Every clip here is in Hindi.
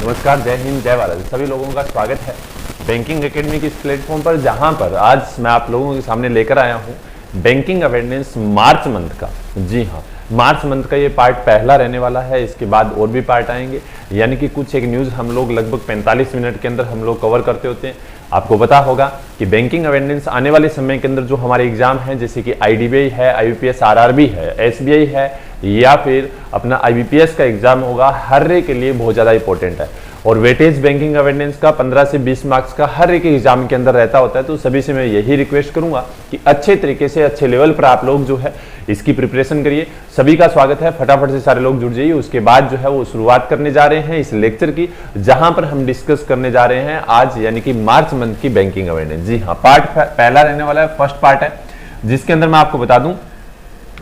नमस्कार, जय हिंद, जय भारत। सभी लोगों का स्वागत है बैंकिंग एकेडमी के इस प्लेटफॉर्म पर, जहां पर आज मैं आप लोगों के सामने लेकर आया हूं बैंकिंग अवेयरनेस मार्च मंथ का। जी हाँ, मार्च मंथ का ये पार्ट पहला रहने वाला है। इसके बाद और भी पार्ट आएंगे, यानी कि कुछ एक न्यूज़ हम लोग लगभग 45 मिनट के अंदर हम लोग कवर करते होते हैं। आपको पता होगा कि बैंकिंग अवेयरनेस आने वाले समय के अंदर जो हमारे एग्जाम हैं, जैसे कि IDBI है, IBPS RRB है, SBI है, या फिर अपना IBPS का एग्जाम होगा, हर एक के लिए बहुत ज़्यादा इंपॉर्टेंट है। और वेटेज बैंकिंग अवेयरनेस का 15 से 20 मार्क्स का हर एक एग्जाम के अंदर रहता होता है। तो सभी से मैं यही रिक्वेस्ट करूंगा कि अच्छे तरीके से अच्छे लेवल पर आप लोग जो है इसकी प्रिपरेशन करिए। सभी का स्वागत है, फटाफट से सारे लोग जुड़ जाइए। उसके बाद जो है वो शुरुआत करने जा रहे हैं इस लेक्चर की, जहां पर हम डिस्कस करने जा रहे हैं आज, यानी कि मार्च मंथ की बैंकिंग अवेयरनेस। जी हाँ, पार्ट पहला रहने वाला है, फर्स्ट पार्ट है, जिसके अंदर मैं आपको बता दूं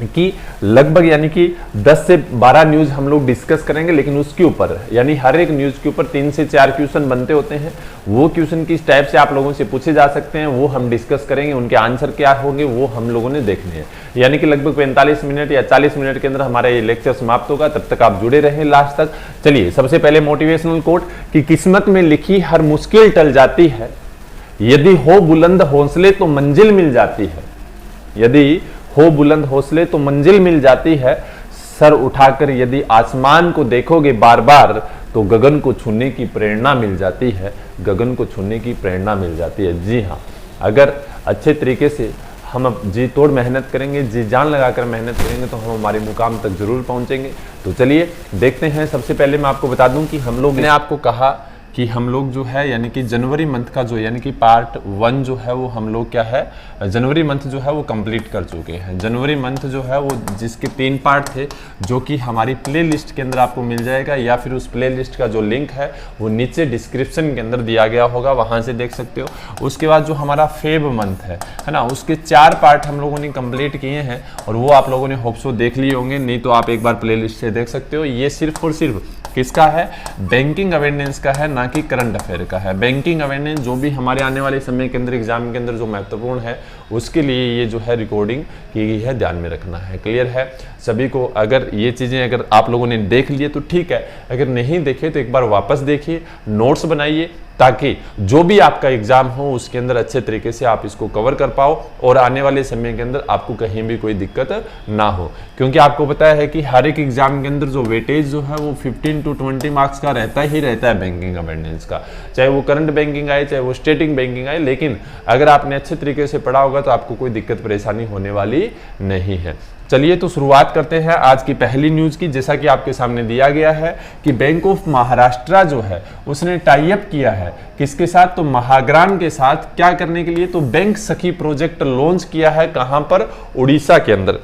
कि लगभग यानी कि 10 से 12 न्यूज हम लोग डिस्कस करेंगे, लेकिन उसके ऊपर यानी हर एक न्यूज के ऊपर 3 से 4 क्वेश्चन बनते होते हैं। वो क्वेश्चन किस टाइप से आप लोगों से पूछे जा सकते हैं वो हम डिस्कस करेंगे, उनके आंसर क्या होंगे वो हम लोगों ने देखने हैं। यानी कि लगभग 45 मिनट या 40 मिनट के अंदर हमारा ये लेक्चर समाप्त होगा, तब तक आप जुड़े रहें लास्ट तक। चलिए, सबसे पहले मोटिवेशनल कोट कि किस्मत में लिखी हर मुश्किल टल जाती है, यदि हो बुलंद हौसले तो मंजिल मिल जाती है। यदि हो बुलंद हौसले तो मंजिल मिल जाती है, सर उठाकर यदि आसमान को देखोगे बार बार तो गगन को छूने की प्रेरणा मिल जाती है। गगन को छूने की प्रेरणा मिल जाती है। जी हाँ, अगर अच्छे तरीके से हम जी तोड़ मेहनत करेंगे, जी जान लगाकर मेहनत करेंगे तो हम हमारे मुकाम तक जरूर पहुंचेंगे। तो चलिए देखते हैं। सबसे पहले मैं आपको बता दूं कि हम लोग ने आपको कहा कि हम लोग जो है यानी कि जनवरी मंथ का जो यानी कि पार्ट 1 जो है वो हम लोग क्या है जनवरी मंथ जो है वो कंप्लीट कर चुके हैं। जनवरी मंथ जो है वो जिसके 3 पार्ट थे, जो कि हमारी प्ले लिस्ट के अंदर आपको मिल जाएगा, या फिर उस प्ले लिस्ट का जो लिंक है वो नीचे डिस्क्रिप्शन के अंदर दिया गया होगा, वहाँ से देख सकते हो। उसके बाद जो हमारा फेब मंथ है ना, उसके 4 पार्ट हम लोगों ने कंप्लीट किए हैं, और वो आप लोगों ने होप सो देख लिए होंगे, नहीं तो आप एक बार प्ले लिस्ट से देख सकते हो। ये सिर्फ और सिर्फ किसका है? बैंकिंग अवेयरनेस का है, ना कि करंट अफेयर का है। बैंकिंग अवेयरनेस जो भी हमारे आने वाले समय के अंदर एग्जाम के अंदर जो महत्वपूर्ण है, उसके लिए ये जो है रिकॉर्डिंग की गई है, ध्यान में रखना है। क्लियर है सभी को? अगर ये चीज़ें अगर आप लोगों ने देख लिए तो ठीक है, अगर नहीं देखे तो एक बार वापस देखिए, नोट्स बनाइए, ताकि जो भी आपका एग्जाम हो उसके अंदर अच्छे तरीके से आप इसको कवर कर पाओ और आने वाले समय के अंदर आपको कहीं भी कोई दिक्कत ना हो। क्योंकि आपको पता है कि हर एक एग्जाम के अंदर जो वेटेज जो है वो 15 to 20 मार्क्स का रहता ही रहता है बैंकिंग अवेयरनेस का, चाहे वो करंट बैंकिंग आए चाहे वो स्टेटिक बैंकिंग आए। लेकिन अगर आपने अच्छे तरीके से पढ़ा होगा तो आपको कोई दिक्कत परेशानी होने वाली नहीं है। चलिए तो शुरुआत करते हैं आज की पहली न्यूज की। जैसा कि आपके सामने दिया गया है कि बैंक ऑफ महाराष्ट्र जो है उसने टाई अप किया है किसके साथ? तो महाग्राम के साथ। क्या करने के लिए? तो बैंक सखी प्रोजेक्ट लॉन्च किया है। कहां पर? उड़ीसा के अंदर।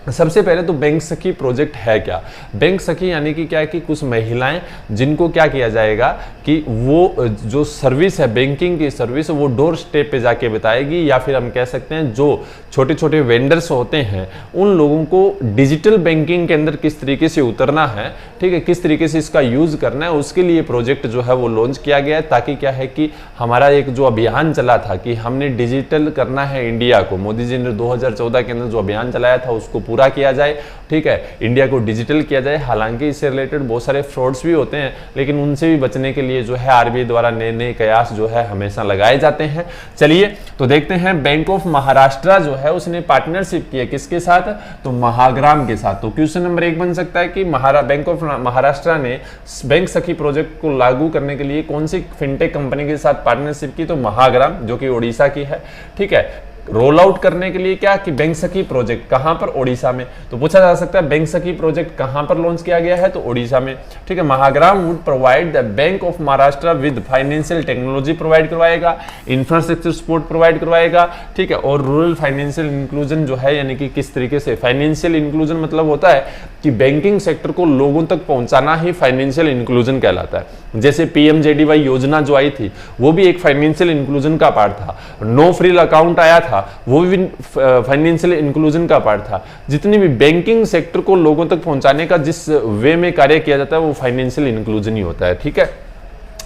सबसे पहले तो बैंक सखी प्रोजेक्ट है क्या? बैंक सखी यानी कि क्या है कि कुछ महिलाएं जिनको क्या किया जाएगा कि वो जो सर्विस है बैंकिंग की सर्विस वो डोर स्टेप पे जाके बताएगी, या फिर हम कह सकते हैं जो छोटे छोटे वेंडर्स होते हैं उन लोगों को डिजिटल बैंकिंग के अंदर किस तरीके से उतरना है, ठीक है, किस तरीके से इसका यूज करना है, उसके लिए प्रोजेक्ट जो है वो लॉन्च किया गया है। ताकि क्या है कि हमारा एक जो अभियान चला था कि हमने डिजिटल करना है इंडिया को, मोदी जी ने 2014 के अंदर जो अभियान चलाया था उसको पूरा किया जाए, ठीक है, इंडिया को डिजिटल किया जाए। हालांकि इससे रिलेटेड बहुत सारे फ्रॉड्स भी होते हैं, लेकिन उनसे भी बचने के लिए जो है RBI द्वारा नए नए कयास जो है हमेशा लगाए जाते हैं। चलिए तो देखते हैं। बैंक ऑफ महाराष्ट्र जो है उसने पार्टनरशिप की है किसके साथ? तो महाग्राम के साथ। तो क्वेश्चन नंबर 1 बन सकता है कि बैंक ऑफ महाराष्ट्र ने बैंक सखी प्रोजेक्ट को लागू करने के लिए कौन सी फिनटेक कंपनी के साथ पार्टनरशिप की? तो महाग्राम, जो कि उड़ीसा की है, ठीक है। रोल आउट करने के लिए क्या कि बैंक सखी प्रोजेक्ट कहां पर? ओडिशा में। तो पूछा जा सकता है बैंक सखी प्रोजेक्ट कहां पर लॉन्च किया गया है? तो ओडिशा में, ठीक है। Mahagram would provide the bank of Maharashtra with financial technology provide करवाएगा, इंफ्रास्ट्रक्चर सपोर्ट प्रोवाइड करवाएगा, ठीक है, और रूरल फाइनेंशियल इंक्लूजन जो है यानी कि किस तरीके से फाइनेंशियल इंक्लूजन मतलब होता है कि बैंकिंग सेक्टर को लोगों तक पहुंचाना ही फाइनेंशियल इंक्लूजन कहलाता है। जैसे PMJDY योजना जो आई थी वो भी एक फाइनेंशियल इंक्लूजन का पार्ट था। नो फ्रिल अकाउंट आया था, वो भी फाइनेंशियल इंक्लूजन का पार्ट था। जितनी भी बैंकिंग सेक्टर को लोगों तक पहुंचाने का जिस वे में कार्य किया जाता है वो फाइनेंशियल इंक्लूजन ही होता है, ठीक है।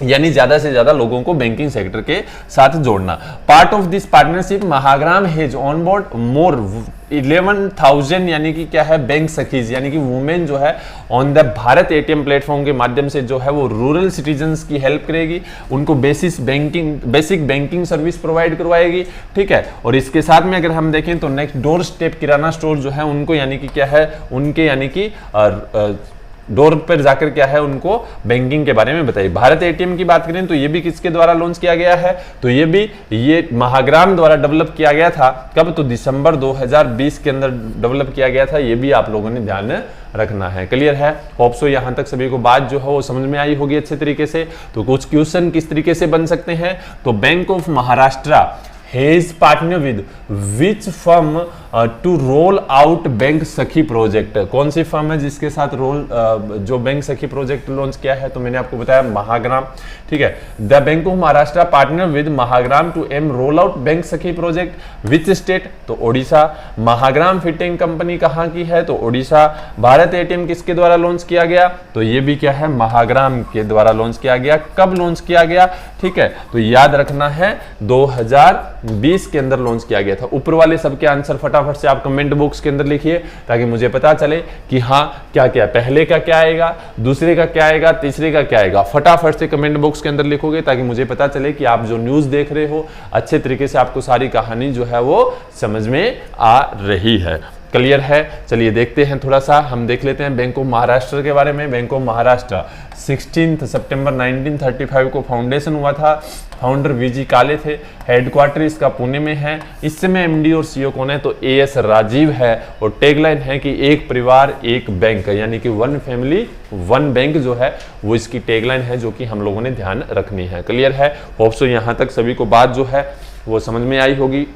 यानी ज्यादा से ज्यादा लोगों को बैंकिंग सेक्टर के साथ जोड़ना। Part of this partnership Mahagram has on board more 11,000 यानी कि क्या है बैंक सखीज यानी कि वुमेन जो है on the Bharat ATM platform के माध्यम से जो है वो रूरल सिटीजन्स की हेल्प करेगी, उनको बेसिक बैंकिंग सर्विस प्रोवाइड करवाएगी, ठीक है। और इसके साथ में अगर हम देखें तो नेक्स्ट डोर स्टेप किराना स्टोर जो है उनको यानी कि क्या है उनके यानी कि डोर पर जाकर क्या है उनको बैंकिंग के बारे में बताइए। भारत एटीएम की बात करें तो ये भी किसके द्वारा लॉन्च किया गया है, तो ये महाग्राम द्वारा डेवलप किया गया था। कब, तो दिसंबर 2020 के अंदर डेवलप किया गया था। ये भी आप लोगों ने ध्यान रखना है। क्लियर है, होप सो यहां तक सभी को बात जो है वो समझ में आई होगी अच्छे तरीके से। तो कुछ क्वेश्चन किस तरीके से बन सकते हैं, तो bank of Maharashtra has partner with which firm to roll out bank Sakhi project. कौन सी फर्म है जिसके साथ जो बैंक सखी प्रोजेक्ट लॉन्च किया है, तो मैंने आपको बताया महाग्राम, ठीक है। The bank of Maharashtra partner with Mahagram to एम roll out bank Sakhi project which state, तो ओडिशा। महाग्राम फिटिंग कंपनी कहाँ की है, तो ओडिशा। भारत एटीएम किसके द्वारा लॉन्च किया गया, तो ये भी क्या है महाग्राम के द्वारा लॉन्च किया गया। कब लॉन्च किया गया, ठीक है, तो याद रखना है 2020 के अंदर लॉन्च किया गया था। ऊपर वाले सबके आंसर फटाफट से आप कमेंट बॉक्स के अंदर लिखिए ताकि मुझे पता चले कि हाँ क्या क्या, पहले का क्या आएगा, दूसरे का क्या आएगा, तीसरे का क्या आएगा। फटाफट से कमेंट बॉक्स के अंदर लिखोगे ताकि मुझे पता चले कि आप जो न्यूज देख रहे हो अच्छे तरीके से आपको सारी कहानी जो है वो समझ में आ रही है। क्लियर है, चलिए देखते हैं थोड़ा सा हम देख लेते हैं बैंक ऑफ महाराष्ट्र के बारे में। बैंक ऑफ महाराष्ट्र 16 सितंबर 1935 को फाउंडेशन हुआ था। फाउंडर वीजी काले थे। हेडक्वार्टर इसका पुणे में है। इस समय एमडी और सीईओ कौन है, तो एएस राजीव है। और टैगलाइन है कि एक परिवार एक बैंक, यानी कि वन फैमिली वन बैंक जो है वो इसकी टैगलाइन है, जो कि हम लोगों ने ध्यान रखनी है। क्लियर है, होप सो यहाँ तक सभी को बात जो है वो समझ में आई होगी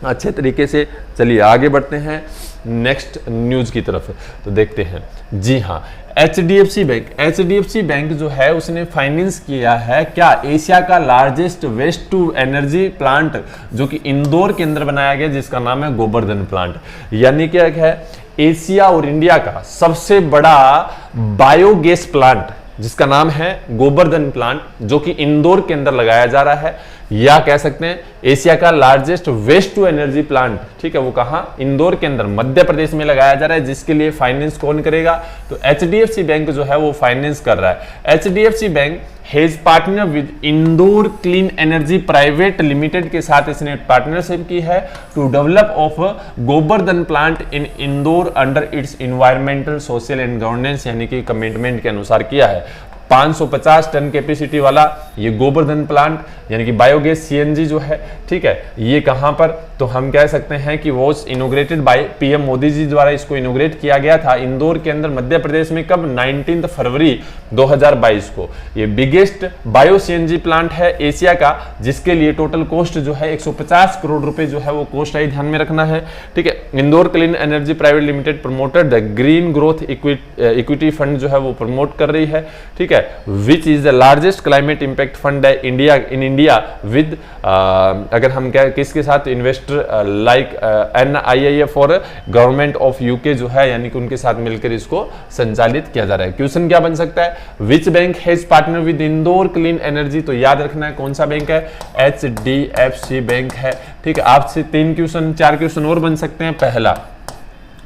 अच्छे तरीके से। चलिए आगे बढ़ते हैं नेक्स्ट न्यूज की तरफ, तो देखते हैं। जी हाँ, एचडीएफसी बैंक जो है उसने फाइनेंस किया है क्या, एशिया का largest waste to energy plant जो कि इंदौर के अंदर बनाया गया, जिसका नाम है गोवर्धन प्लांट। यानी क्या है, एशिया और इंडिया का सबसे बड़ा बायोगैस प्लांट जिसका नाम है गोवर्धन प्लांट, जो कि इंदौर के अंदर लगाया जा रहा है, या कह सकते हैं एशिया का largest waste to energy plant, ठीक है, वो कहां, इंदौर के अंदर मध्य प्रदेश में लगाया जा रहा है। जिसके लिए फाइनेंस कौन करेगा, तो एचडीएफसी बैंक जो है वो फाइनेंस कर रहा है। HDFC bank has partner with Indore clean energy private limited के साथ इसने पार्टनरशिप की है to develop of Govardhan plant in Indore under its environmental social and governance, यानी कि कमिटमेंट के अनुसार किया है। 550 टन कैपेसिटी वाला ये गोवर्धन प्लांट यानी कि बायोगैस सीएनजी जो है, ठीक है, ये कहां पर, तो हम कह सकते हैं कि वो inaugurated by PM Modi ji द्वारा इसको इनोग्रेट किया गया था इंदौर के अंदर मध्य प्रदेश में। कब, 19 फरवरी 2022 को। ये बिगेस्ट बायो सीएनजी प्लांट है एशिया का, जिसके लिए टोटल कॉस्ट जो है 150 करोड़ रुपए जो है वो कॉस्ट आई, ध्यान में रखना है, ठीक है। Indore clean energy private limited promoted the green growth equity fund जो है वो प्रमोट कर रही है, ठीक है, which is the largest climate impact fund है इंडिया विद अगर हम क्या किसके साथ, इन्वेस्टर लाइक NIIF और गवर्नमेंट ऑफ यूके जो है, यानी कि उनके साथ मिलकर इसको संचालित किया जा रहा है। क्वेश्चन क्या बन सकता है, which bank has partner with Indore clean energy, तो याद रखना है कौन सा बैंक है, HDFC बैंक है, ठीक है। आपसे 3 क्वेश्चन 4 क्वेश्चन और बन सकते हैं। पहला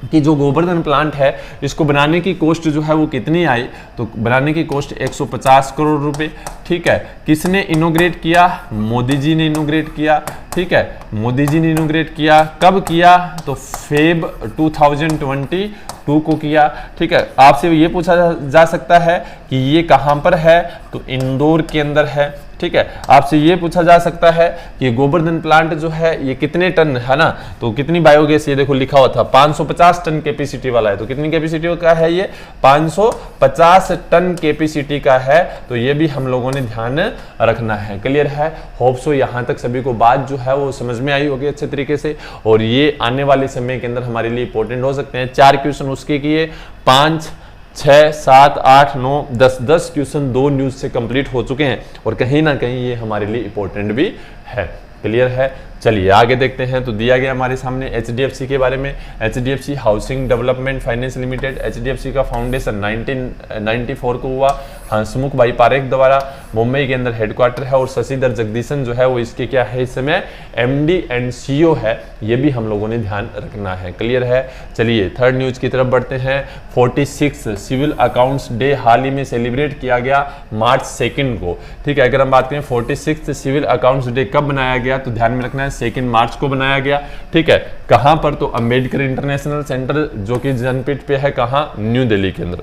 कि जो गोवर्धन प्लांट है इसको बनाने की कॉस्ट जो है वो कितनी आई, तो बनाने की कॉस्ट 150 करोड़ रुपए, ठीक है। किसने इनोग्रेट किया, मोदी जी ने इनोग्रेट किया, ठीक है, मोदी जी ने इनोग्रेट किया। कब किया, तो फेब 2022 को किया, ठीक है। आपसे ये पूछा जा सकता है कि ये कहां पर है, तो इंदौर के अंदर है, ठीक है। आपसे ये पूछा जा सकता है कि गोवर्धन प्लांट जो है ये कितने टन है ना, तो कितनी बायोगैस, ये देखो लिखा हुआ था 550 टन कैपेसिटी वाला है, तो कितनी कैपेसिटी का है ये, 550 टन कैपेसिटी का है, तो ये भी हम लोगों ने ध्यान रखना है। क्लियर है, होप सो यहाँ तक सभी को बात जो है वो समझ में आई होगी अच्छे तरीके से, और ये आने वाले समय के अंदर हमारे लिए इंपॉर्टेंट हो सकते हैं। 4 क्वेश्चन उसके किए, 5 6 7 8 9 10 क्वेश्चन 2 न्यूज से कंप्लीट हो चुके हैं, और कहीं ना कहीं ये हमारे लिए इंपॉर्टेंट भी है। क्लियर है, चलिए आगे देखते हैं। तो दिया गया हमारे सामने HDFC के बारे में, HDFC housing development finance limited. HDFC का फाउंडेशन 1994 को हुआ। हंसमुख भाई पारेख द्वारा मुंबई के अंदर हेडक्वार्टर है, और शशिधर जगदीशन जो है वो इसके क्या है इस समय एमडी एंड सीईओ है, ये भी हम लोगों ने ध्यान रखना है। क्लियर है। चलिए थर्ड न्यूज की तरफ बढ़ते हैं। 46 सिविल अकाउंट्स डे हाल ही में सेलिब्रेट किया गया मार्च 2 को। ठीक है, अगर हम बात करें 46 सिविल अकाउंट्स डे कब बनाया गया, तो ध्यान में रखना है 2 मार्च को बनाया गया। ठीक है, कहां पर, तो अंबेडकर इंटरनेशनल सेंटर जो कि जनपीठ पे है, कहां, न्यू दिल्ली के अंदर।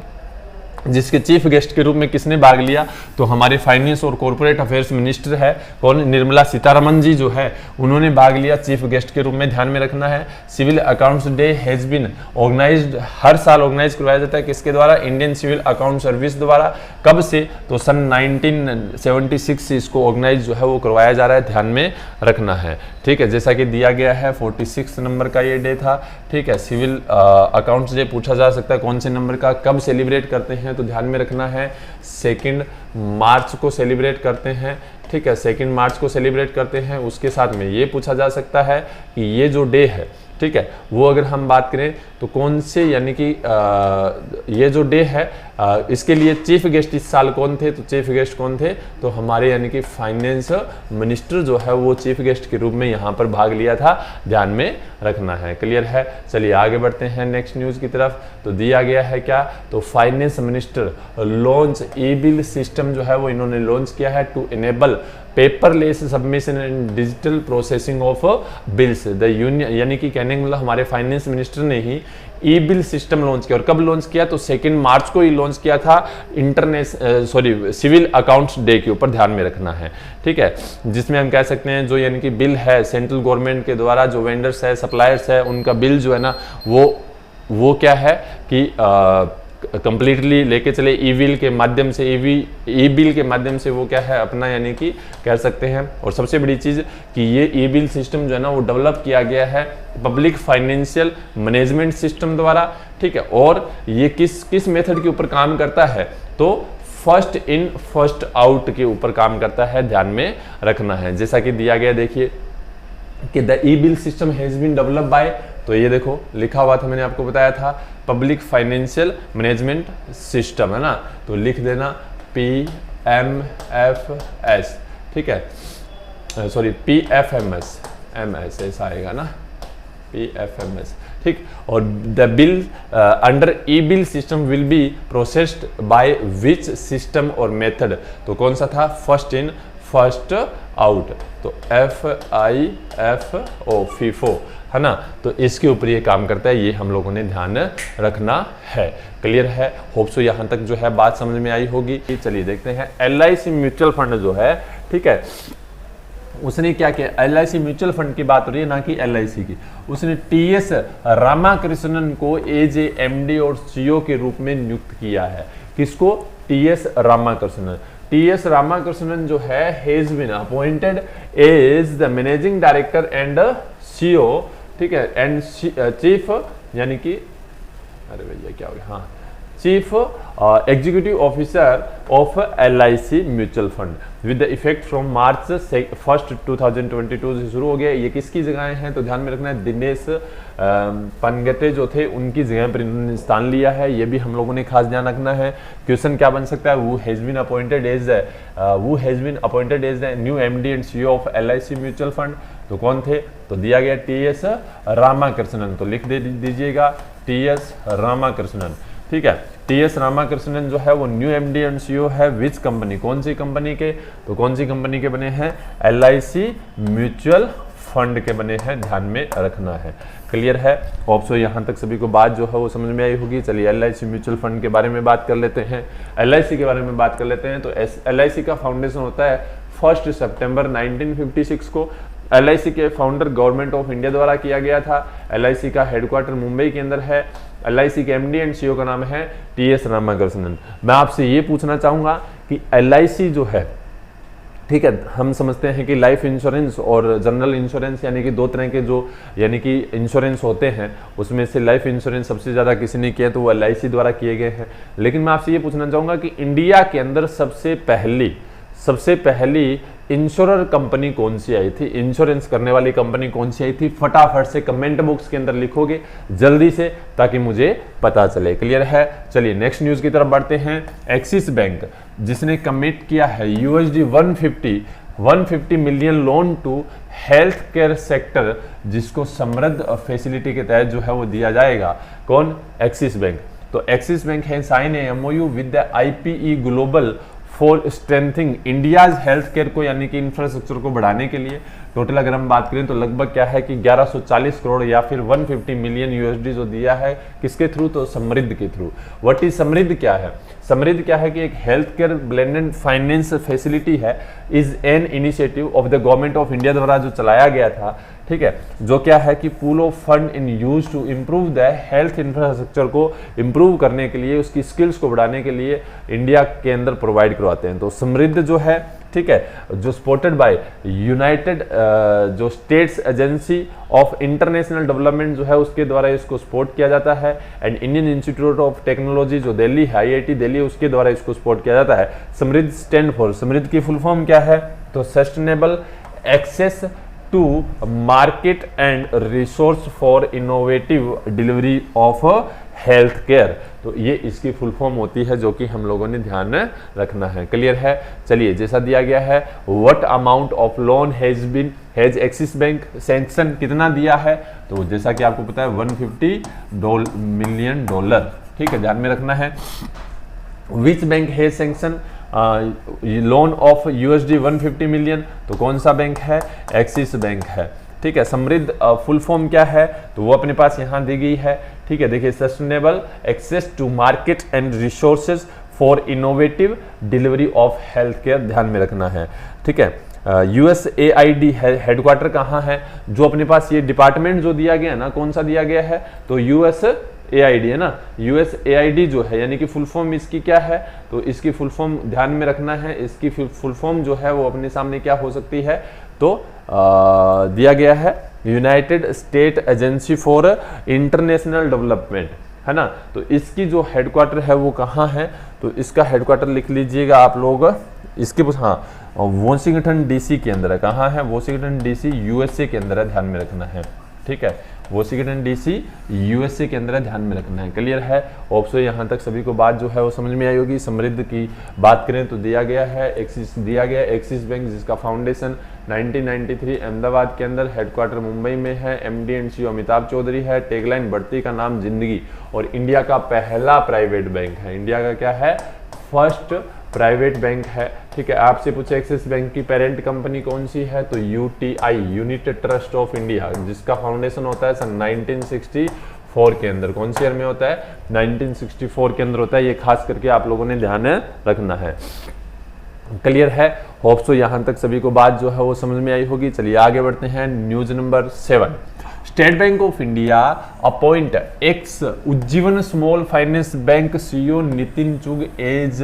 जिसके चीफ गेस्ट के रूप में किसने भाग लिया, तो हमारे फाइनेंस और कॉर्पोरेट अफेयर्स मिनिस्टर है कौन, निर्मला सीतारमण जी जो है उन्होंने भाग लिया चीफ गेस्ट के रूप में। ध्यान में रखना है civil accounts day has been organised, हर साल ऑर्गेनाइज करवाया जाता है किसके द्वारा, इंडियन सिविल अकाउंट सर्विस द्वारा। कब से, तो सन 1976 से इसको ऑर्गेनाइज जो है वो करवाया जा रहा है, ध्यान में रखना है। ठीक है, जैसा कि दिया गया है 46 नंबर का ये डे था। ठीक है, सिविल अकाउंट्स डे पूछा जा सकता है कौन से नंबर का, कब सेलिब्रेट करते हैं, तो ध्यान में रखना है 2 मार्च को सेलिब्रेट करते हैं। ठीक है, 2 मार्च को सेलिब्रेट करते हैं। उसके साथ में ये पूछा जा सकता है कि ये जो डे है, ठीक है, वो अगर हम बात करें तो कौन से, यानी कि ये जो डे है इसके लिए चीफ गेस्ट इस साल कौन थे, तो चीफ गेस्ट कौन थे, तो हमारे यानी कि फाइनेंस मिनिस्टर जो है वो चीफ गेस्ट के रूप में यहाँ पर भाग लिया था, ध्यान में रखना है। क्लियर है। चलिए आगे बढ़ते हैं नेक्स्ट न्यूज की तरफ। तो दिया गया है क्या, तो finance minister launch e bill system जो है वो इन्होंने लॉन्च किया है to enable paperless submission and digital processing of bills. The union, यानी कि कहने का मतलब हमारे फाइनेंस मिनिस्टर ने ही ई बिल सिस्टम लॉन्च किया। और कब लॉन्च किया, तो 2 मार्च को ही लॉन्च किया था सिविल अकाउंट्स डे के ऊपर, ध्यान में रखना है। ठीक है, जिसमें हम कह सकते हैं जो यानी कि बिल है सेंट्रल गवर्नमेंट के द्वारा, जो वेंडर्स है, सप्लायर्स है, उनका बिल जो है ना वो क्या है कि कंप्लीटली लेके चले ई बिल के माध्यम से, ई बिल के माध्यम से वो क्या है अपना, यानी कि कह सकते हैं। और सबसे बड़ी चीज़ कि ये ई बिल सिस्टम जो है ना वो डेवलप किया गया है पब्लिक फाइनेंशियल मैनेजमेंट सिस्टम द्वारा। ठीक है, और ये किस मेथड के ऊपर काम करता है, तो फर्स्ट इन फर्स्ट आउट के ऊपर काम करता है, ध्यान में रखना है। जैसा कि दिया गया, देखिए कि the e bill system has been develop by, तो ये देखो लिखा हुआ था, मैंने आपको बताया था पब्लिक फाइनेंशियल मैनेजमेंट सिस्टम, है ना, तो लिख देना PMFS। ठीक है, सॉरी PFMS, MS ऐसा आएगा ना, PFMS। ठीक, और the bill under E bill system will be processed by which system और मेथड, तो कौन सा था, फर्स्ट इन फर्स्ट आउट, तो FIFO, है ना, तो इसके ऊपर ये काम करता है, ये हम लोगों ने ध्यान रखना है। क्लियर है। होप सो यहाँ तक जो है बात समझ में आई होगी। चलिए देखते हैं LIC म्यूचुअल फंड जो है, ठीक है, उसने क्या किया, LIC म्यूचुअल फंड की बात हो रही है ना कि LIC की, उसने TS रामाकृष्णन को एज ए MD और CEO के रूप में नियुक्त किया है। किसको, TS रामाकृष्णन। TS रामाकृष्णन जो है has been appointed as the managing director and CEO, ठीक है, एंड चीफ, यानी कि अरे भैया क्या हो गया, हाँ, chief executive officer of LIC mutual fund with the effect from March 1, 2022 से शुरू हो गया। ये किसकी जगह हैं, तो ध्यान में रखना है दिनेश पनगटे जो थे उनकी जगह पर इन्होंने स्थान लिया है, ये भी हम लोगों ने खास ध्यान रखना है। क्वेश्चन क्या बन सकता है, वो has been appointed as the new MD and CEO of LIC mutual fund, तो कौन थे, तो दिया गया TS रामाकृष्णन, तो लिख दे दीजिएगा TS रामाकृष्णन। ठीक है, TS रामाकृष्णन जो है वो न्यू MD एंड CEO है विच कंपनी, कौन सी कंपनी के, तो कौन सी कंपनी के बने हैं, LIC म्यूचुअल फंड के बने हैं, ध्यान में रखना है। क्लियर है। होप सो यहाँ तक सभी को बात जो है वो समझ में आई होगी। चलिए LIC म्यूचुअल फंड के बारे में बात कर लेते हैं। LIC के बारे में बात कर लेते हैं तो LIC का फाउंडेशन होता है 1 सितंबर 1956 को। LIC के फाउंडर गवर्नमेंट ऑफ इंडिया द्वारा किया गया था। LIC का हेडक्वार्टर मुंबई के अंदर है। LIC के MD एंड CEO का नाम है TS रामाकृष्णन। मैं आपसे ये पूछना चाहूँगा कि LIC जो है, ठीक है, हम समझते हैं कि लाइफ इंश्योरेंस और जनरल इंश्योरेंस यानी कि दो तरह के जो यानी कि इंश्योरेंस होते हैं, उसमें से लाइफ इंश्योरेंस सबसे ज़्यादा किसी ने किया तो वो LIC द्वारा किए गए हैं। लेकिन मैं आपसे ये पूछना चाहूँगा कि इंडिया के अंदर सबसे पहली इंश्योरर कंपनी कौन सी आई थी, इंश्योरेंस करने वाली कंपनी कौन सी आई थी, फटाफट से कमेंट बॉक्स के अंदर लिखोगे जल्दी से ताकि मुझे पता चले। क्लियर है। चलिए नेक्स्ट न्यूज की तरफ बढ़ते हैं। एक्सिस बैंक जिसने कमिट किया है USD 150 million loan to health care sector, जिसको समृद्ध फैसिलिटी के तहत जो है वो दिया जाएगा। कौन? Axis bank. तो एक्सिस बैंक है sign MOU with the IPE global for strengthening India's health care को, यानी कि इंफ्रास्ट्रक्चर को बढ़ाने के लिए। टोटल अगर हम बात करें तो लगभग क्या है कि 1140 करोड़ या फिर 150 मिलियन USD जो दिया है, किसके थ्रू? तो समृद्ध के थ्रू। व्हाट इज समृद्ध क्या है? समृद्ध क्या है कि एक health care blended finance facility है, is an initiative of the government of India द्वारा जो चलाया गया था, ठीक है, जो क्या है कि pool of fund in use to improve the health infrastructure को इम्प्रूव करने के लिए, उसकी स्किल्स को बढ़ाने के लिए इंडिया के अंदर प्रोवाइड करवाते हैं। तो समृद्ध जो है, ठीक है, जो सपोर्टेड बाय यूनाइटेड जो states agency of international development जो है उसके द्वारा इसको सपोर्ट किया जाता है, and Indian institute of technology जो दिल्ली है, IIT दिल्ली, उसके द्वारा इसको सपोर्ट किया जाता है। समृद्ध स्टैंड फॉर, समृद्ध की फुल फॉर्म क्या है? तो sustainable access to market and resource for innovative delivery of health care. तो ये इसकी फुल फॉर्म होती है, जो कि हम लोगों ने ध्यान रखना है। क्लियर है? चलिए, जैसा दिया गया है, what amount of loan has axis bank sanction, कितना दिया है? तो जैसा कि आपको पता है $150 मिलियन, ठीक है, ध्यान में रखना है। Which bank has sanction loan of USD 150 million, तो कौन सा बैंक है? एक्सिस बैंक है, ठीक है। समृद्ध फुल फॉर्म क्या है? तो वो अपने पास यहाँ दी गई है, ठीक है। देखिए, sustainable access to market and resources for innovative delivery of health care, ध्यान में रखना है, ठीक है। USAID है, हेडक्वार्टर कहाँ है? जो अपने पास ये डिपार्टमेंट जो दिया गया है ना, कौन सा दिया गया है? तो USAID है ना। USAID जो है, यानी कि फुल फॉर्म इसकी क्या है? तो इसकी फुल फॉर्म ध्यान में रखना है, इसकी फुल फॉर्म जो है वो अपने सामने क्या हो सकती है? तो दिया गया है United state agency for international development, है ना। तो इसकी जो हेडक्वार्टर है वो कहाँ है? तो इसका हेडक्वार्टर लिख लीजिएगा आप लोग, इसके हाँ, वॉशिंगटन DC के अंदर है। कहाँ है? वॉशिंगटन DC USA के अंदर है, ध्यान में रखना है, ठीक है। वॉशिंगटन DC USA के अंदर है, ध्यान में रखना है। क्लियर है? ऑप्शन यहाँ तक सभी को बात जो है वो समझ में आई होगी। समृद्ध की बात करें तो दिया गया है एक्सिस, दिया गया एक्सिस बैंक, जिसका फाउंडेशन 1993 अहमदाबाद के अंदर, हेडक्वार्टर मुंबई में है, MD and CEO Amitabh Chaudhary है, टैगलाइन बढ़ती का नाम जिंदगी, और इंडिया का पहला प्राइवेट बैंक है। इंडिया का क्या है? फर्स्ट प्राइवेट बैंक है, ठीक है। आपसे पूछे एक्सिस बैंक की पेरेंट कंपनी कौन सी है? तो UTI, United trust of India, जिसका फाउंडेशन होता है सन 1964 के अंदर। कौन सी ईयर में होता है? 1964 के अंदर होता है। ये खास करके आप लोगों ने ध्यान रखना है। क्लियर है? होप सो यहाँ तक सभी को बात जो है वो समझ में आई होगी। चलिए आगे बढ़ते हैं। News number 7, state bank of India appoint ex Ujjivan small finance bank CEO Nitin Chug as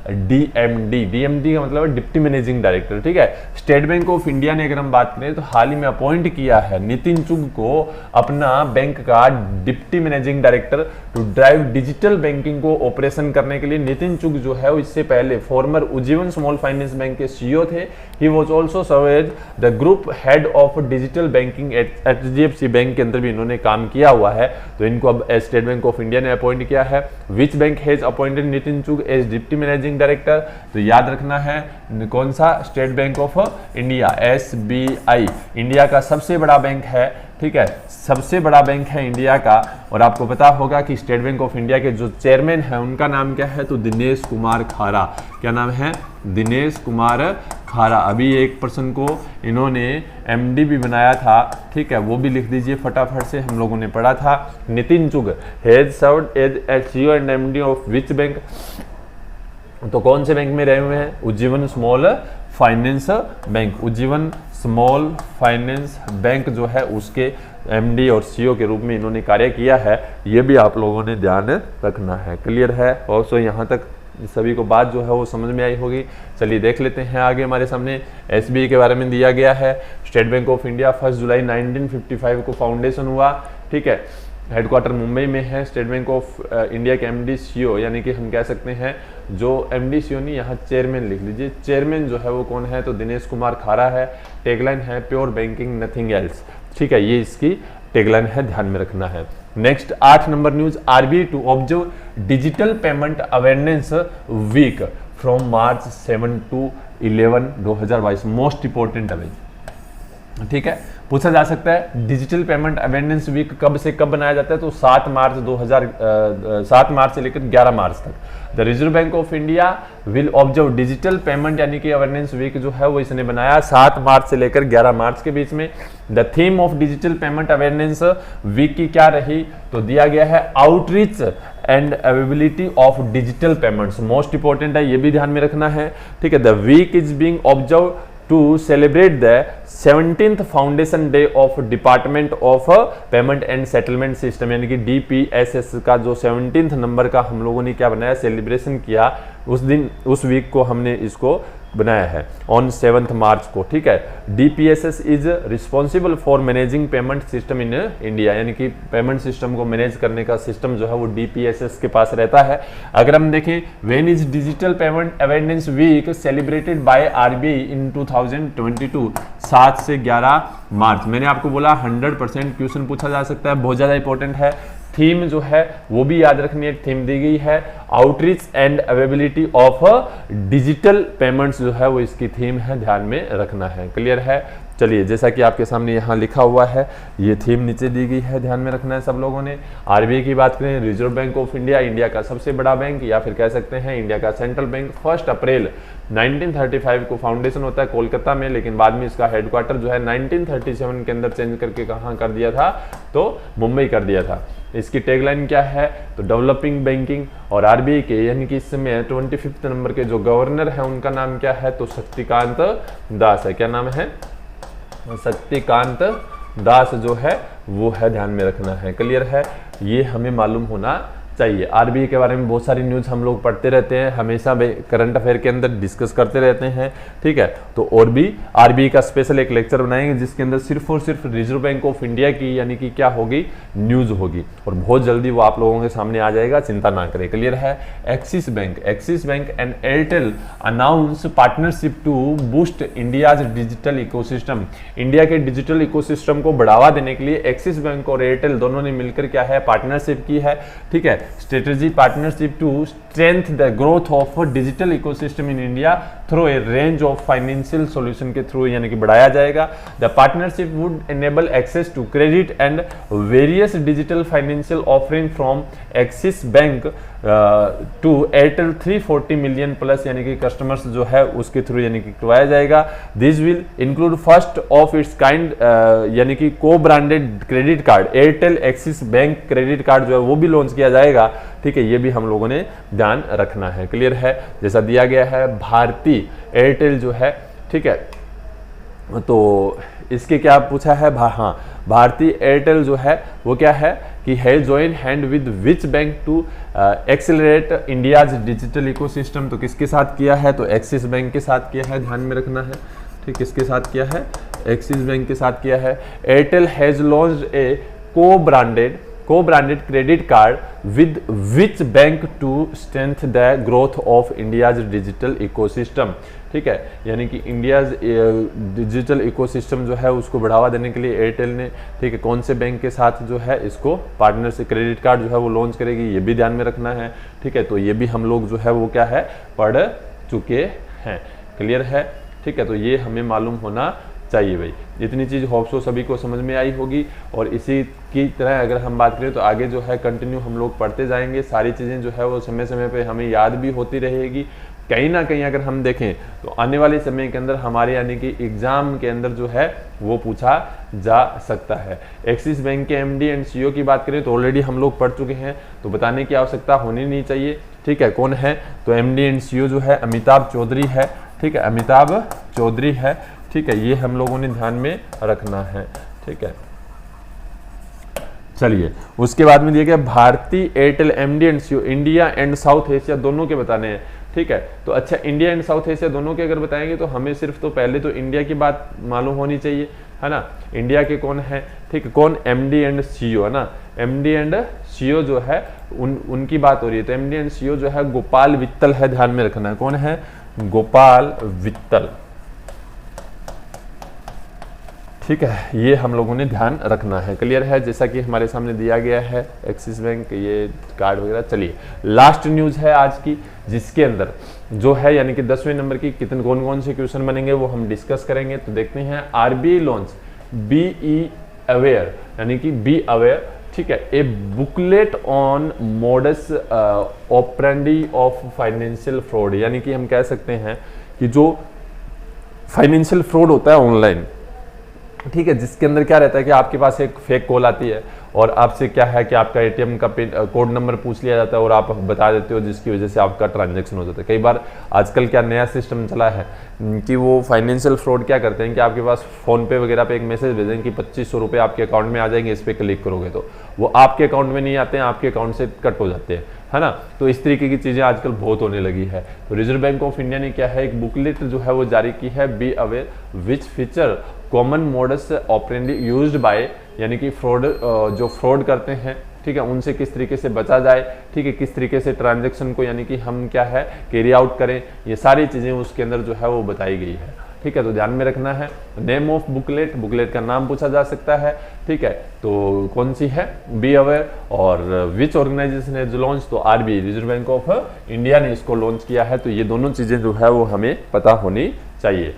DMD का मतलब है डिप्टी मैनेजिंग डायरेक्टर, ठीक है। स्टेट बैंक ऑफ इंडिया ने अगर हम बात करें तो हाल ही में अपॉइंट किया है नितिन चुग को अपना बैंक का deputy managing director to drive digital banking को ऑपरेशन करने के लिए। नितिन चुग जो है इससे पहले former Ujjivan small finance bank के CEO थे। He was also serve as the group head of digital banking at HDFC bank के अंदर भी इन्होंने काम किया हुआ है। तो इनको अब स्टेट बैंक ऑफ इंडिया ने अपॉइंट किया है। Which bank has appointed Nitin Chug as deputy managing director? तो याद रखना है कौन सा? State bank of India, SBI, India का सबसे बड़ा बैंक है, ठीक है, सबसे बड़ा बैंक है इंडिया का। और आपको पता होगा कि स्टेट बैंक ऑफ इंडिया के जो चेयरमैन है उनका नाम क्या है? तो दिनेश कुमार खारा। क्या नाम है? दिनेश कुमार खारा। अभी एक पर्सन को इन्होंने MD भी बनाया था, ठीक है, वो भी लिख दीजिए फटाफट से, हम लोगों ने पढ़ा था। Nitin Chug has served as CEO and MD of which bank? तो कौन से बैंक में रहे हुए हैं? Ujjivan small finance bank. Ujjivan small finance bank जो है उसके MD और CEO के रूप में इन्होंने कार्य किया है। ये भी आप लोगों ने ध्यान रखना है। क्लियर है? और सो यहाँ तक सभी को बात जो है वो समझ में आई होगी। चलिए देख लेते हैं आगे। हमारे सामने SBI के बारे में दिया गया है। स्टेट बैंक ऑफ इंडिया 1 जुलाई 1955 को फाउंडेशन हुआ, ठीक है। हेडक्वार्टर मुंबई में है। स्टेट बैंक ऑफ इंडिया के MD CEO, यानी कि हम कह सकते हैं जो MD CEO नहीं, यहाँ चेयरमैन लिख लीजिए। चेयरमैन जो है वो कौन है? तो दिनेश कुमार खारा है। टैगलाइन है प्योर बैंकिंग नथिंग एल्स, ठीक है, ये इसकी टैगलाइन है, ध्यान में रखना है। Next 8 number news, RBI to observe digital payment awareness week from March 7 to 11 2022। Most important है भाई, ठीक है। पूछा जा सकता है डिजिटल पेमेंट अवेयरनेस वीक कब से कब बनाया जाता है, तो 7 मार्च से लेकर 11 मार्च तक। The reserve bank of India will observe digital payment यानी कि अवेयरनेस वीक जो है वो इसने बनाया 7 मार्च से लेकर 11 मार्च के बीच में। The theme of digital payment awareness week की क्या रही, तो दिया गया है outreach and availability of digital payments. Most important है, ये भी ध्यान में रखना है, ठीक है। The week is being observe to celebrate the 17th foundation day of department of payment and settlement system यानी कि DPSS का जो 17th नंबर का हम लोगों ने क्या बनाया, सेलिब्रेशन किया। उस दिन उस वीक को हमने इसको बनाया है ऑन 7 मार्च को, ठीक है। DPSS is responsible for managing payment system in India यानी कि पेमेंट सिस्टम को मैनेज करने का सिस्टम जो है वो DPSS के पास रहता है। अगर हम देखें when is digital payment awareness week celebrated by RBI in 2022, 7 से 11 मार्च। मैंने आपको बोला 100% क्वेश्चन पूछा जा सकता है, बहुत ज़्यादा इंपॉर्टेंट है। थीम जो है वो भी याद रखनी है, थीम दी गई है outreach and availability of digital payments जो है वो इसकी थीम है, ध्यान में रखना है। क्लियर है। चलिए, जैसा कि आपके सामने यहाँ लिखा हुआ है, ये थीम नीचे दी गई है, ध्यान में रखना है सब लोगों ने। RBI की बात करें, reserve bank of India, India का सबसे बड़ा बैंक या फिर कह सकते हैं इंडिया का सेंट्रल बैंक। 1 अप्रैल 1935 को फाउंडेशन होता है कोलकाता में, लेकिन बाद में इसका हेडक्वार्टर जो है 1937 के अंदर चेंज करके कहाँ कर दिया था, तो मुंबई कर दिया था। इसकी टैगलाइन क्या है, तो डेवलपिंग बैंकिंग। और RBI के यानी कि इस समय 25 नंबर के जो गवर्नर है उनका नाम क्या है, तो शक्तिकांत दास है। क्या नाम है, शक्तिकांत दास जो है वो है, ध्यान में रखना है। क्लियर है, ये हमें मालूम होना चाहिए। RBI के बारे में बहुत सारी न्यूज़ हम लोग पढ़ते रहते हैं, हमेशा करंट अफेयर के अंदर डिस्कस करते रहते हैं, ठीक है। तो और भी RBI का स्पेशल एक लेक्चर बनाएंगे जिसके अंदर सिर्फ और सिर्फ रिजर्व बैंक ऑफ इंडिया की यानी कि क्या होगी, न्यूज़ होगी, और बहुत जल्दी वो आप लोगों के सामने आ जाएगा, चिंता ना करें। क्लियर है। Axis bank and Airtel announce partnership to boost India's digital ecosystem. India के डिजिटल इकोसिस्टम को बढ़ावा देने के लिए एक्सिस बैंक और एयरटेल दोनों ने मिलकर क्या है, पार्टनरशिप की है, ठीक है। Strategy partnership to strength the growth of digital ecosystem in India through a range of financial solution के थ्रू यानी कि बढ़ाया जाएगा। The partnership would enable access to credit and various digital financial offering from Axis bank to Airtel 340 million plus यानी कि कस्टमर्स जो है उसके थ्रू यानी कि करवाया जाएगा। This will include first of its kind यानी कि को branded credit card, Airtel axis bank credit card जो है वो भी लॉन्च किया जाएगा, ठीक है। ये भी हम लोगों ने ध्यान रखना है। क्लियर है। जैसा दिया गया है भारती एयरटेल जो है, ठीक है, तो इसके क्या पूछा है, हाँ, भारतीय एयरटेल जो है वो क्या है कि है join hand with which bank to accelerate India's digital ecosystem. तो किसके साथ किया है, तो एक्सिस बैंक के साथ किया है, ध्यान में रखना है, ठीक। किसके साथ किया है, एक्सिस बैंक के साथ किया है। Airtel has launched a co branded credit card with which bank to strength the growth of India's digital ecosystem, ठीक है। यानी कि इंडिया डिजिटल इकोसिस्टम जो है उसको बढ़ावा देने के लिए एयरटेल ने, ठीक है, कौन से बैंक के साथ जो है इसको पार्टनर से क्रेडिट कार्ड जो है वो लॉन्च करेगी, ये भी ध्यान में रखना है, ठीक है। तो ये भी हम लोग जो है वो क्या है, पढ़ चुके हैं। क्लियर है, ठीक है। तो ये हमें मालूम होना चाहिए भाई। इतनी चीज़ होप्सो सभी को समझ में आई होगी, और इसी की तरह अगर हम बात करें तो आगे जो है कंटिन्यू हम लोग पढ़ते जाएंगे, सारी चीज़ें जो है वो समय समय पे हमें याद भी होती रहेगी। कहीं ना कहीं अगर हम देखें तो आने वाले समय के अंदर हमारे यानी कि एग्जाम के अंदर जो है वो पूछा जा सकता है। एक्सिस बैंक के MD एंड CEO की बात करें तो ऑलरेडी हम लोग पढ़ चुके हैं, तो बताने की आवश्यकता होनी नहीं चाहिए, ठीक है। कौन है, तो MD एंड CEO जो है अमिताभ चौधरी है, ठीक है, अमिताभ चौधरी है, ठीक है। ये हम लोगों ने ध्यान में रखना है, ठीक है। चलिए, उसके बाद में दिया गया भारतीय Airtel MD and CEO India and south Asia दोनों के बताने हैं, ठीक है। तो अच्छा, इंडिया एंड साउथ एशिया दोनों के अगर बताएंगे तो हमें सिर्फ तो पहले तो इंडिया की बात मालूम होनी चाहिए, है ना। इंडिया के कौन है, ठीक है, कौन, MD एंड CEO, है ना। MD एंड CEO जो है उनकी बात हो रही है, तो MD एंड CEO जो है गोपाल वित्तल है, ध्यान में रखना है। कौन है, गोपाल वित्तल, ठीक है, ये हम लोगों ने ध्यान रखना है। क्लियर है, जैसा कि हमारे सामने दिया गया है एक्सिस बैंक ये कार्ड वगैरह। चलिए लास्ट न्यूज है आज की, जिसके अंदर जो है यानी कि 10वें नंबर की कितने कौन कौन से क्वेश्चन बनेंगे वो हम डिस्कस करेंगे। तो देखते हैं, आरबीआई लॉन्च बी अवेयर यानी कि बी अवेयर, ठीक है, a booklet on modus operandi of financial fraud, यानी कि हम कह सकते हैं कि जो फाइनेंशियल फ्रॉड होता है ऑनलाइन, ठीक है, जिसके अंदर क्या रहता है कि आपके पास एक फेक कॉल आती है और आपसे क्या है कि आपका एटीएम का कोड नंबर पूछ लिया जाता है और आप बता देते हो, जिसकी वजह से आपका ट्रांजैक्शन हो जाता है। कई बार आजकल क्या नया सिस्टम चला है कि वो फाइनेंशियल फ्रॉड क्या करते हैं कि आपके पास फोन पे वगैरह पे एक मैसेज भेजेंगे कि 2500 रुपये आपके अकाउंट में आ जाएंगे, इस पर क्लिक करोगे तो वो आपके अकाउंट में नहीं आते हैं, आपके अकाउंट से कट हो जाते हैं, है ना। तो इस तरीके की चीज़ें आजकल बहुत होने लगी है। तो रिजर्व बैंक ऑफ इंडिया ने क्या है एक बुकलेट जो है वो जारी की है, be aware which feature common modus operandi used by, यानी कि फ्रॉड जो फ्रॉड करते हैं, ठीक है, उनसे किस तरीके से बचा जाए, ठीक है, किस तरीके से ट्रांजैक्शन को यानी कि हम क्या है कैरी आउट करें, ये सारी चीज़ें उसके अंदर जो है वो बताई गई है। ठीक है, तो ध्यान में रखना है। नेम ऑफ बुकलेट, बुकलेट का नाम पूछा जा सकता है, ठीक है, तो कौन सी है, बी अवेयर, और विच ऑर्गेनाइजेशन है जो लॉन्च, तो RBI reserve bank of India ने इसको लॉन्च किया है। तो ये दोनों चीज़ें जो है वो हमें पता होनी चाहिए।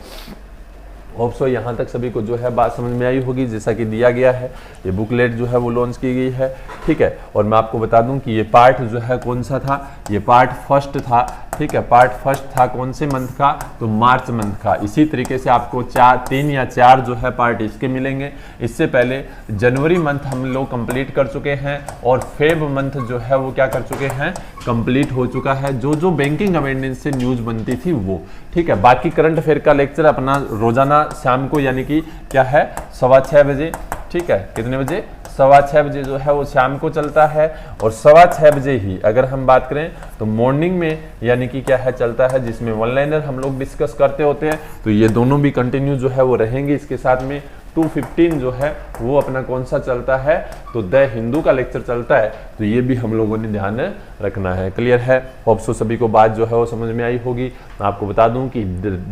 होप सो यहाँ तक सभी को जो है बात समझ में आई होगी। जैसा कि दिया गया है ये बुकलेट जो है वो लॉन्च की गई है, ठीक है, और मैं आपको बता दूं कि ये पार्ट जो है कौन सा था, ये पार्ट फर्स्ट था, ठीक है, पार्ट फर्स्ट था कौन से मंथ का, तो मार्च मंथ का। इसी तरीके से आपको 3 या 4 जो है पार्ट इसके मिलेंगे। इससे पहले जनवरी मंथ हम लोग कंप्लीट कर चुके हैं और फेब मंथ जो है वो क्या कर चुके हैं, कंप्लीट हो चुका है। जो बैंकिंग अवेयरनेस से न्यूज बनती थी वो, ठीक है। बाकी करंट अफेयर का लेक्चर अपना रोजाना शाम को यानी कि क्या है 6:15 बजे, ठीक है, कितने बजे, 6:15 बजे जो है वो शाम को चलता है। और 6:15 बजे ही अगर हम बात करें तो मॉर्निंग में यानी कि क्या है चलता है, जिसमें वन लाइनर हम लोग डिस्कस करते होते हैं। तो ये दोनों भी कंटिन्यू जो है वो रहेंगे। इसके साथ में 2:15 जो है वो अपना कौन सा चलता है, तो द हिंदू का लेक्चर चलता है। तो ये भी हम लोगों ने ध्यान रखना है। क्लियर है, होप सो सभी को बात जो है वो समझ में आई होगी। मैं आपको बता दूं कि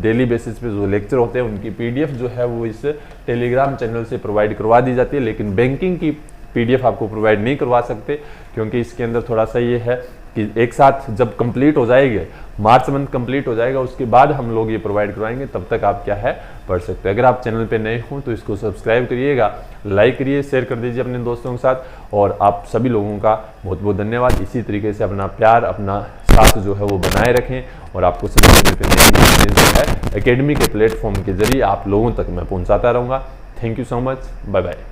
डेली बेसिस पे जो लेक्चर होते हैं उनकी पीडीएफ जो है वो इस टेलीग्राम चैनल से प्रोवाइड करवा दी जाती है, लेकिन बैंकिंग की पीडीएफ आपको प्रोवाइड नहीं करवा सकते, क्योंकि इसके अंदर थोड़ा सा ये है कि एक साथ जब कंप्लीट हो जाएंगे, मार्च मंथ कंप्लीट हो जाएगा, उसके बाद हम लोग ये प्रोवाइड करवाएंगे, तब तक आप क्या है पढ़ सकते हैं। अगर आप चैनल पे नए हो तो इसको सब्सक्राइब करिएगा, लाइक करिए, शेयर कर दीजिए अपने दोस्तों के साथ। और आप सभी लोगों का बहुत बहुत धन्यवाद। इसी तरीके से अपना प्यार, अपना साथ जो है वो बनाए रखें। और आपको सभी चैनल पर नई जो है एकेडमी के प्लेटफॉर्म के जरिए आप लोगों तक मैं पहुँचाता रहूँगा। Thank you so much, bye bye.